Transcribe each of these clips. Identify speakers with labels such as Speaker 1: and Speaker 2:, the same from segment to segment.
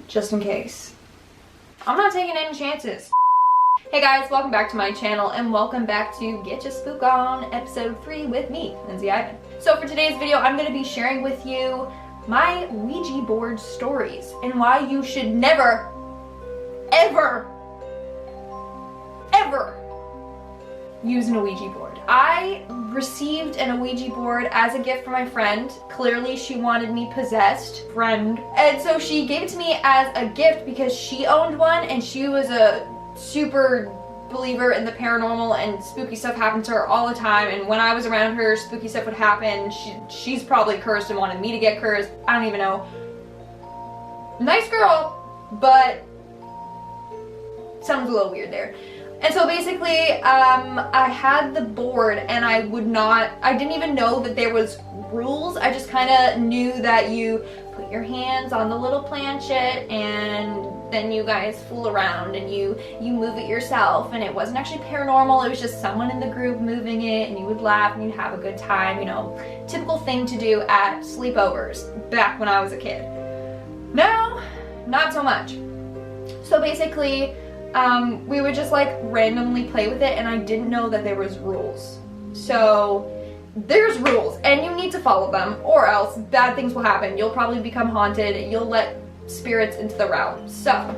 Speaker 1: just in case. I'm not taking any chances. Hey guys, welcome back to my channel and welcome back to Get Ya Spook On episode 3 with me, Lindsayivan. So for today's video, I'm going to be sharing with you my Ouija board stories and why you should never, ever use an Ouija board. I received an Ouija board as a gift from my friend. Clearly she wanted me possessed, friend. And so she gave it to me as a gift because she owned one and she was a super believer in the paranormal and spooky stuff happened to her all the time, and when I was around her, spooky stuff would happen. She's probably cursed and wanted me to get cursed. I don't even know. Nice girl, but sounds a little weird there. And so basically, I had the board and I didn't even know that there was rules. I just kind of knew that you put your hands on the little planchet and then you guys fool around and you move it yourself, and it wasn't actually paranormal. It was just someone in the group moving it and you would laugh and you'd have a good time, you know, typical thing to do at sleepovers back when I was a kid. Now, not so much. So basically, we would just like randomly play with it, and I didn't know that there was rules. So there's rules and you need to follow them or else bad things will happen. You'll probably become haunted. You'll let spirits into the realm. So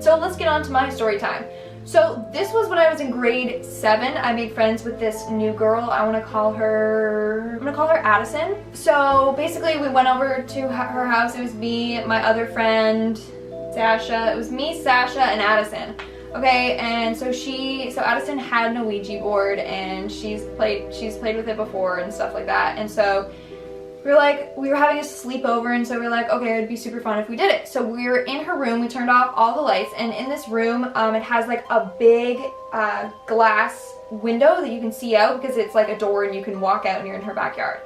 Speaker 1: let's get on to my story time. So this was when I was in grade 7. I made friends with this new girl. I'm gonna call her Addison. So basically we went over to her house. It was me, my other friend, Sasha. It was me, Sasha, and Addison. Okay, and so Addison had an Ouija board and she's played with it before and stuff like that. And so we were having a sleepover, and so we were like, okay, it'd be super fun if we did it. So we were in her room, we turned off all the lights, and in this room, it has like a big glass window that you can see out because it's like a door and you can walk out and you're in her backyard.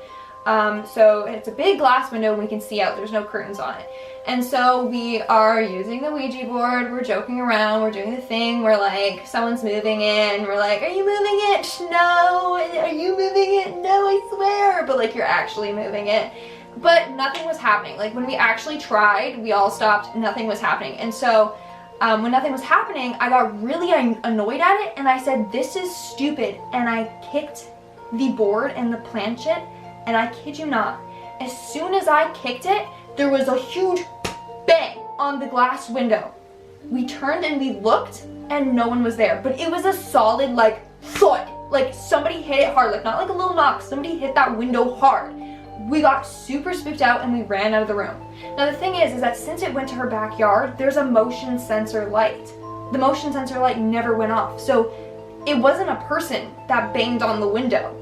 Speaker 1: So it's a big glass window and we can see out. There's no curtains on it. And so we are using the Ouija board, we're joking around, we're doing the thing where like someone's moving it and we're like, are you moving it? No. Are you moving it? No, I swear. But like you're actually moving it. But nothing was happening. Like when we actually tried, we all stopped, nothing was happening. And so when nothing was happening, I got really annoyed at it and I said, this is stupid. And I kicked the board and the planchet, and I kid you not, as soon as I kicked it, there was a huge bang on the glass window. We turned and we looked and no one was there, but it was a solid like thud. Like somebody hit it hard, like not like a little knock, somebody hit that window hard. We got super spooked out and we ran out of the room. Now the thing is that since it went to her backyard, there's a motion sensor light. The motion sensor light never went off, so it wasn't a person that banged on the window.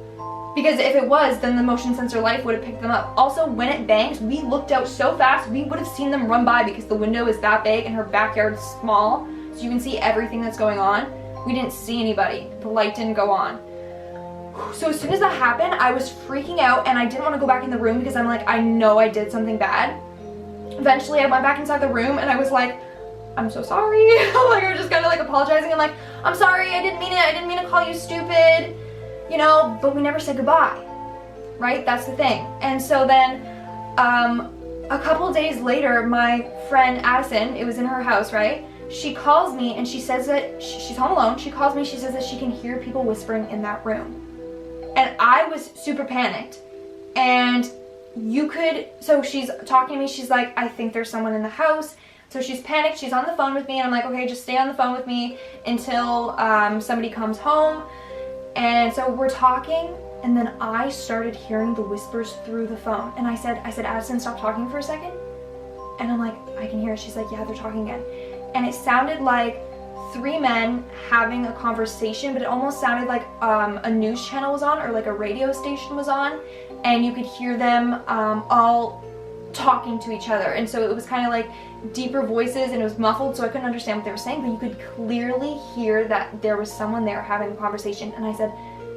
Speaker 1: Because if it was, then the motion sensor light would have picked them up. Also, when it bangs, we looked out so fast, we would have seen them run by because the window is that big and her backyard is small, so you can see everything that's going on. We didn't see anybody. The light didn't go on. So as soon as that happened, I was freaking out and I didn't want to go back in the room because I'm like, I know I did something bad. Eventually, I went back inside the room and I was like, I'm so sorry. Like, I was just kind of like apologizing. I'm like, I'm sorry, I didn't mean it. I didn't mean to call you stupid. You know, but we never said goodbye, right? That's the thing. And so then a couple days later, my friend Addison, it was in her house, right? She calls me and she says that she's home alone. She calls me, she says that she can hear people whispering in that room. And I was super panicked. And so she's talking to me, she's like, I think there's someone in the house. So she's panicked, she's on the phone with me, and I'm like, okay, just stay on the phone with me until somebody comes home. And so we're talking, and then I started hearing the whispers through the phone. And I said, Addison, stop talking for a second. And I'm like, I can hear it. She's like, yeah, they're talking again. And it sounded like 3 men having a conversation, but it almost sounded like a news channel was on or like a radio station was on. And you could hear them all talking to each other. And so it was kind of like deeper voices and it was muffled, so I couldn't understand what they were saying, but you could clearly hear that there was someone there having a conversation. And I said,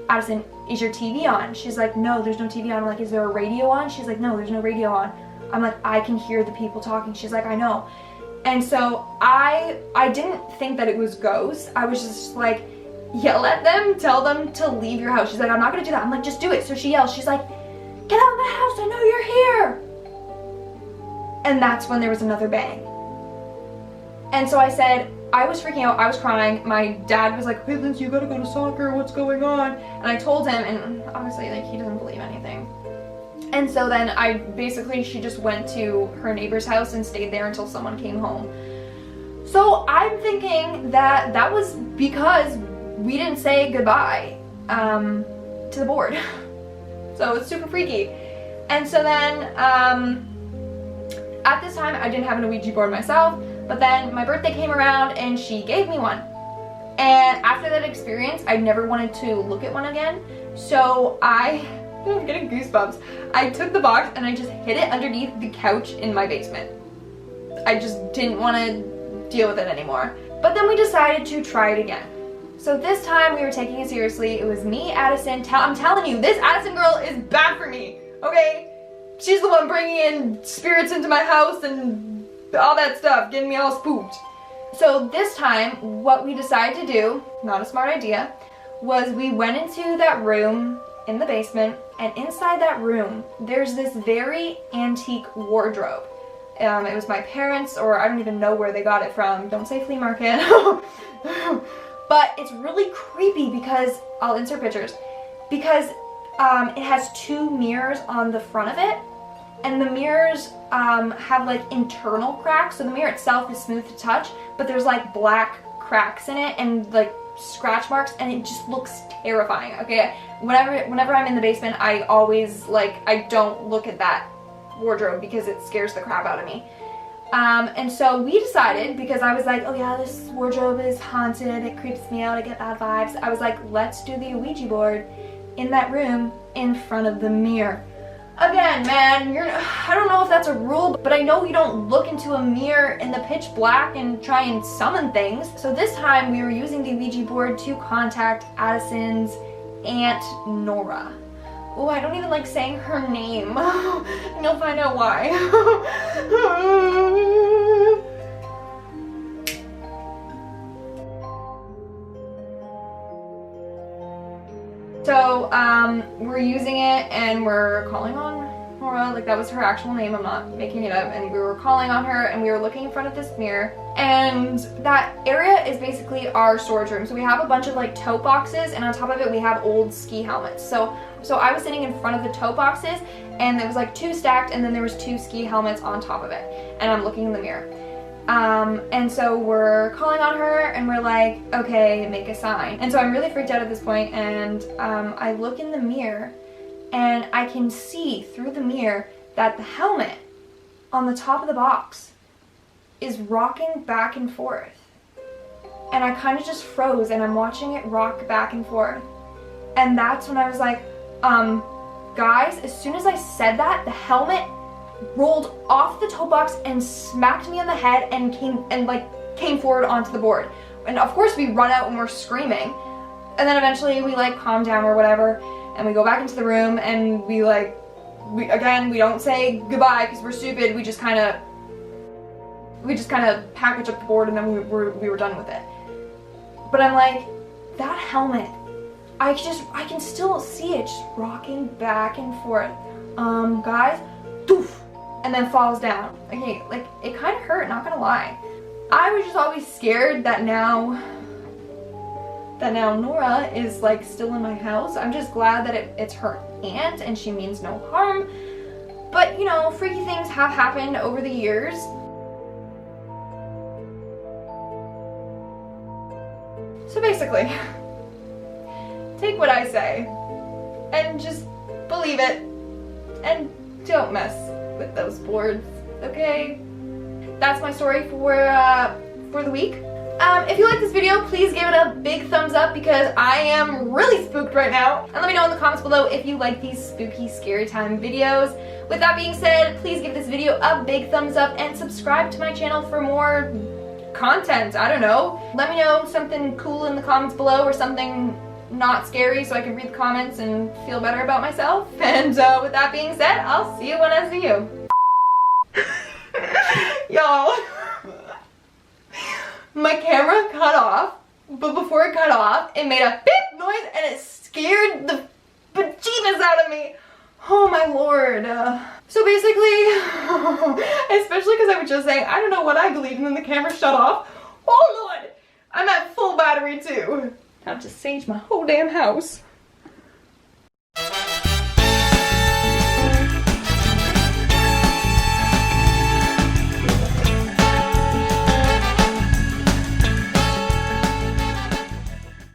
Speaker 1: Addison, is your TV on? She's like, no, there's no TV on. I'm like, is there a radio on? She's like, no, there's no radio on. I'm like, I can hear the people talking. She's like, I know. And so I didn't think that it was ghosts. I was just like, yell at them, tell them to leave your house. She's like, I'm not gonna do that. I'm like, just do it. So she yells, she's like, get out of my house, I know you're here. And that's when there was another bang. And so I said, I was freaking out, I was crying. My dad was like, hey Lindsay, you gotta go to soccer, what's going on? And I told him, and obviously like he doesn't believe anything. And so then she just went to her neighbor's house and stayed there until someone came home. So I'm thinking that that was because we didn't say goodbye to the board. So it's super freaky. And so then at this time I didn't have an Ouija board myself, but then my birthday came around and she gave me one. And after that experience, I never wanted to look at one again. So I'm getting goosebumps. I took the box and I just hid it underneath the couch in my basement. I just didn't want to deal with it anymore. But then we decided to try it again. So this time we were taking it seriously. It was me, Addison. I'm telling you, this Addison girl is bad for me, okay? She's the one bringing in spirits into my house and all that stuff, getting me all spooked. So this time, what we decided to do, not a smart idea, was we went into that room in the basement, and inside that room, there's this very antique wardrobe. It was my parents', or I don't even know where they got it from. Don't say flea market. But it's really creepy because, I'll insert pictures, because it has two mirrors on the front of it, and the mirrors have like internal cracks, so the mirror itself is smooth to touch, but there's like black cracks in it and like scratch marks, and it just looks terrifying. Okay, whenever I'm in the basement, I always I don't look at that wardrobe because it scares the crap out of me. And so we decided, because I was like, oh yeah, this wardrobe is haunted, it creeps me out, I get bad vibes. I was like, let's do the Ouija board in that room in front of the mirror. Again, man, I don't know if that's a rule, but I know you don't look into a mirror in the pitch black and try and summon things. So this time we were using the Ouija board to contact Addison's Aunt Nora. Oh, I don't even like saying her name. And you'll find out why. So, we're using it and we're calling on Nora, like that was her actual name, I'm not making it up, and we were calling on her and we were looking in front of this mirror, and that area is basically our storage room. So we have a bunch of like tote boxes, and on top of it we have old ski helmets. So I was sitting in front of the tote boxes, and there was like two stacked, and then there was two ski helmets on top of it, and I'm looking in the mirror. And so we're calling on her and we're like, okay, make a sign. And so I'm really freaked out at this point, and I look in the mirror and I can see through the mirror that the helmet on the top of the box is rocking back and forth. And I kind of just froze, and I'm watching it rock back and forth. And that's when I was like, guys, as soon as I said that, the helmet rolled off the toe box and smacked me on the head and came forward onto the board. And of course we run out and we're screaming. And then eventually we like calm down or whatever, and we go back into the room, and we don't say goodbye because we're stupid. We just kind of package up the board, and then we were done with it. But I'm like, that helmet, I can still see it just rocking back and forth. Guys, doof, and then falls down. Okay, like, it kind of hurt, not gonna lie. I was just always scared that now Nora is like still in my house. I'm just glad that it's her aunt and she means no harm. But you know, freaky things have happened over the years. So basically, take what I say and just believe it, and don't mess with those boards, okay? That's my story for the week. If you like this video, please give it a big thumbs up because I am really spooked right now. And let me know in the comments below if you like these spooky, scary time videos. With that being said, please give this video a big thumbs up and subscribe to my channel for more content. I don't know. Let me know something cool in the comments below, or something not scary, so I can read the comments and feel better about myself. And with that being said, I'll see you when I see you. Y'all, my camera cut off, but before it cut off, it made a beep noise and it scared the bejeebus out of me. Oh my lord. So basically, especially because I was just saying, I don't know what I believe, and then the camera shut off. Oh lord, I'm at full battery too. I have to sage my whole damn house.